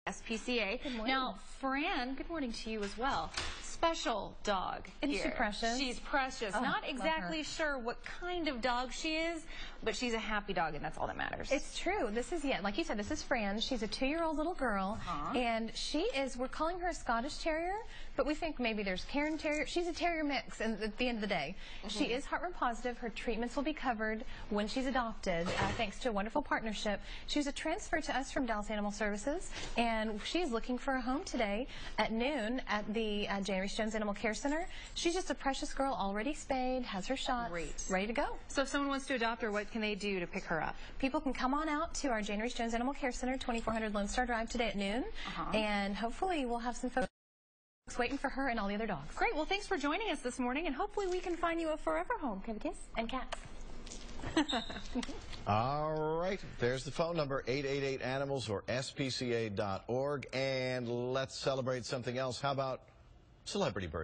SPCA. Good morning. Now, Fran, good morning to you as well. Special dog. Isn't she precious? She's precious. Oh, Not exactly sure what kind of dog she is, but she's a happy dog, and that's all that matters. It's true. This is, like you said, this is Fran. She's a 2-year-old little girl, and we're calling her a Scottish Terrier, but we think maybe there's Cairn Terrier. She's a Terrier mix, and at the end of the day. She is heartworm positive. Her treatments will be covered when she's adopted, thanks to a wonderful partnership. She was a transfer to us from Dallas Animal Services, and she's looking for a home today at noon at the January Jones Animal Care Center. She's just a precious girl, already spayed, has her shots, ready to go. So if someone wants to adopt her, what can they do to pick her up? People can come on out to our January Jones Animal Care Center, 2400 Lone Star Drive today at noon, and hopefully we'll have some folks waiting for her and all the other dogs. Great. Well, thanks for joining us this morning, and hopefully we can find you a forever home. Can I have a kiss? And cats. All right, there's the phone number, 888-ANIMALS or spca.org, and let's celebrate something else. How about celebrity birthday?